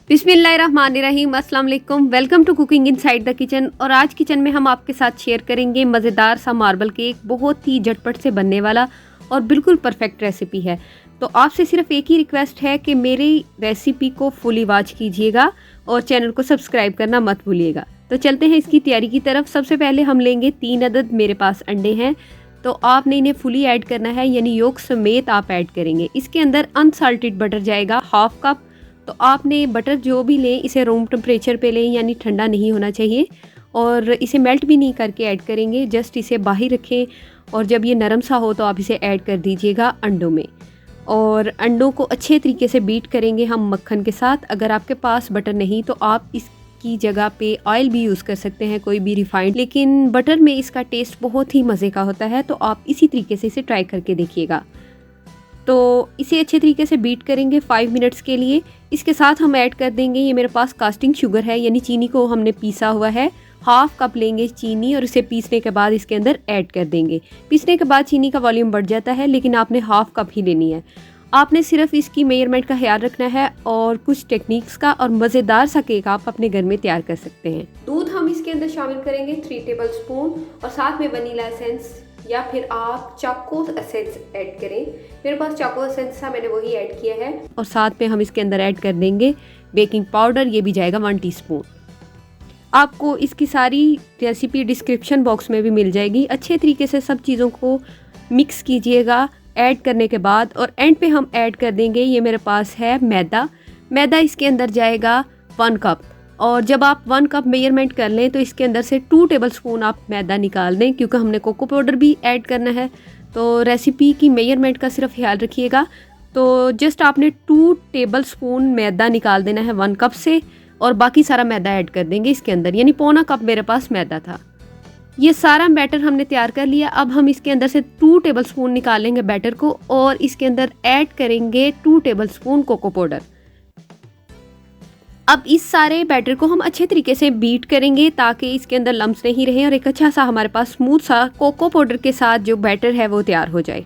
बिस्मिल्लाहिर्रहमानिर्रहीम, अस्सलाम वालेकुम। Welcome to cooking inside the kitchen. और आज किचन में हम आपके साथ शेयर करेंगे मज़ेदार सा मार्बल केक। बहुत ही झटपट से बनने वाला और बिल्कुल परफेक्ट रेसिपी है। तो आपसे सिर्फ एक ही रिक्वेस्ट है कि मेरी रेसिपी को फुली वॉच कीजिएगा और चैनल को सब्सक्राइब करना मत भूलिएगा। तो चलते हैं इसकी तैयारी की तरफ। सबसे पहले हम लेंगे 3 अदद मेरे पास अंडे हैं। तो आपने इन्हें फुली ऐड करना है, यानी योक समेत आप ऐड करेंगे। इसके अंदर अनसाल्टेड बटर जाएगा 1/2 कप। तो आपने बटर जो भी लें इसे रूम टेम्परेचर पे लें, यानी ठंडा नहीं होना चाहिए। और इसे मेल्ट भी नहीं करके ऐड करेंगे, जस्ट इसे बाहर रखें और जब ये नरम सा हो तो आप इसे ऐड कर दीजिएगा अंडों में। और अंडों को अच्छे तरीके से बीट करेंगे हम मक्खन के साथ। अगर आपके पास बटर नहीं तो आप इसकी जगह पे ऑयल भी यूज़ कर सकते हैं, कोई भी रिफाइंड, लेकिन बटर में इसका टेस्ट बहुत ही मज़े का होता है। तो आप इसी तरीके से इसे ट्राई करके देखिएगा। तो इसे अच्छे तरीके से बीट करेंगे 5 मिनट्स के लिए। इसके साथ हम ऐड कर देंगे, ये मेरे पास कास्टिंग शुगर है, यानी चीनी को हमने पीसा हुआ है। 1/2 कप लेंगे चीनी और इसे पीसने के बाद इसके अंदर ऐड कर देंगे। पीसने के बाद चीनी का वॉल्यूम बढ़ जाता है, लेकिन आपने 1/2 कप ही लेनी है। आपने सिर्फ इसकी मेजरमेंट का ख्याल रखना है और कुछ टेक्निक्स का, और मज़ेदार सा केक आप अपने घर में तैयार कर सकते हैं। दूध हम इसके अंदर शामिल करेंगे 3 टेबल स्पून, और साथ में वनीला एसेंस या फिर आप चाको एसेंस ऐड करें। मेरे पास चाको एसेंस था, मैंने वही ऐड किया है। और साथ में हम इसके अंदर ऐड कर देंगे बेकिंग पाउडर, ये भी जाएगा 1 टीस्पून। आपको इसकी सारी रेसिपी डिस्क्रिप्शन बॉक्स में भी मिल जाएगी। अच्छे तरीके से सब चीज़ों को मिक्स कीजिएगा ऐड करने के बाद। और एंड पे हम ऐड कर देंगे, ये मेरे पास है मैदा इसके अंदर जाएगा 1 कप। और जब आप 1 कप मेजरमेंट कर लें तो इसके अंदर से 2 टेबल स्पून आप मैदा निकाल दें, क्योंकि हमने कोको पाउडर भी ऐड करना है। तो रेसिपी की मेजरमेंट का सिर्फ ख्याल रखिएगा। तो जस्ट आपने 2 टेबल स्पून मैदा निकाल देना है 1 कप से, और बाकी सारा मैदा ऐड कर देंगे इसके अंदर, यानी 1/4 कप मेरे पास मैदा था। ये सारा बैटर हमने तैयार कर लिया। अब हम इसके अंदर से 2 टेबल स्पून निकालेंगे बैटर को, और इसके अंदर ऐड करेंगे 2 टेबल स्पून कोको पाउडर। अब इस सारे बैटर को हम अच्छे तरीके से बीट करेंगे ताकि इसके अंदर लम्स नहीं रहे और एक अच्छा सा हमारे पास स्मूथ सा कोको पाउडर के साथ जो बैटर है वो तैयार हो जाए।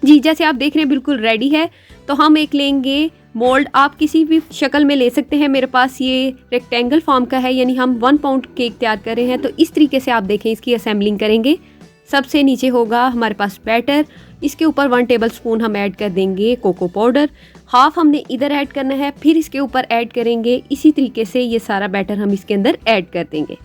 जी, जैसे आप देख रहे हैं बिल्कुल रेडी है। तो हम एक लेंगे मोल्ड, आप किसी भी शक्ल में ले सकते हैं। मेरे पास ये रेक्टेंगल फॉर्म का है, यानी हम 1 पाउंड केक तैयार कर रहे हैं। तो इस तरीके से आप देखें इसकी असेंबलिंग करेंगे। सबसे नीचे होगा हमारे पास बैटर, इसके ऊपर 1 टेबल स्पून हम ऐड कर देंगे कोको पाउडर, 1/2 हमने इधर ऐड करना है, फिर इसके ऊपर ऐड करेंगे। इसी तरीके से ये सारा बैटर हम इसके अंदर ऐड कर देंगे।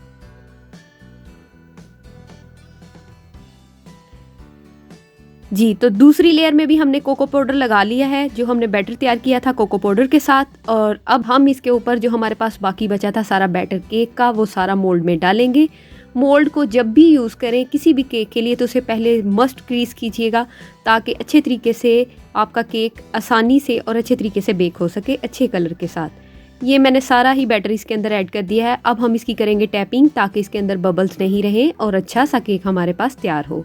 जी, तो दूसरी लेयर में भी हमने कोको पाउडर लगा लिया है, जो हमने बैटर तैयार किया था कोको पाउडर के साथ। और अब हम इसके ऊपर जो हमारे पास बाकी बचा था सारा बैटर केक का, वो सारा मोल्ड में डालेंगे। मोल्ड को जब भी यूज़ करें किसी भी केक के लिए तो उसे पहले मस्ट ग्रीस कीजिएगा, ताकि अच्छे तरीके से आपका केक आसानी से और अच्छे तरीके से बेक हो सके अच्छे कलर के साथ। ये मैंने सारा ही बैटर इसके अंदर ऐड कर दिया है। अब हम इसकी करेंगे टैपिंग, ताकि इसके अंदर बबल्स नहीं रहें और अच्छा सा केक हमारे पास तैयार हो।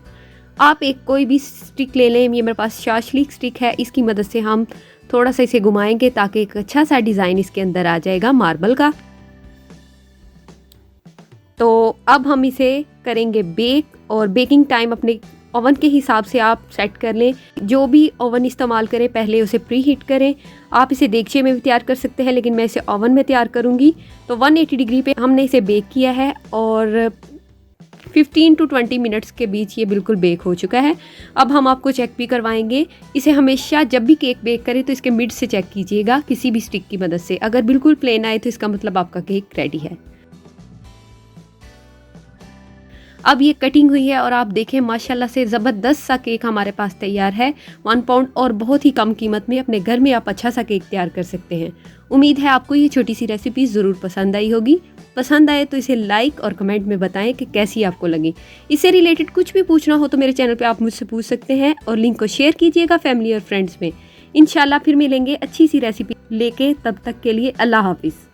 आप एक कोई भी स्टिक ले लें, ये मेरे पास शाशलिक स्टिक है, इसकी मदद से हम थोड़ा सा इसे घुमाएंगे ताकि एक अच्छा सा डिज़ाइन इसके अंदर आ जाएगा मार्बल का। तो अब हम इसे करेंगे बेक, और बेकिंग टाइम अपने ओवन के हिसाब से आप सेट कर लें। जो भी ओवन इस्तेमाल करें पहले उसे प्री हीट करें। आप इसे देगचे में भी तैयार कर सकते हैं, लेकिन मैं इसे ओवन में तैयार करूंगी। तो 180 डिग्री पे हमने इसे बेक किया है, और 15 to 20 मिनट्स के बीच ये बिल्कुल बेक हो चुका है। अब हम आपको चेक भी करवाएंगे। इसे हमेशा जब भी केक बेक करें तो इसके मिड से चेक कीजिएगा किसी भी स्टिक की मदद से। अगर बिल्कुल प्लेन आए तो इसका मतलब आपका केक रेडी है। अब ये कटिंग हुई है और आप देखें माशाल्लाह से ज़बरदस्त सा केक हमारे पास तैयार है 1 पाउंड, और बहुत ही कम कीमत में अपने घर में आप अच्छा सा केक तैयार कर सकते हैं। उम्मीद है आपको ये छोटी सी रेसिपी ज़रूर पसंद आई होगी। पसंद आए तो इसे लाइक और कमेंट में बताएं कि कैसी आपको लगी। इससे रिलेटेड कुछ भी पूछना हो तो मेरे चैनल पे आप मुझसे पूछ सकते हैं, और लिंक को शेयर कीजिएगा फैमिली और फ्रेंड्स में। इंशाल्लाह फिर मिलेंगे अच्छी सी रेसिपी लेके। तब तक के लिए अल्लाह हाफिज़।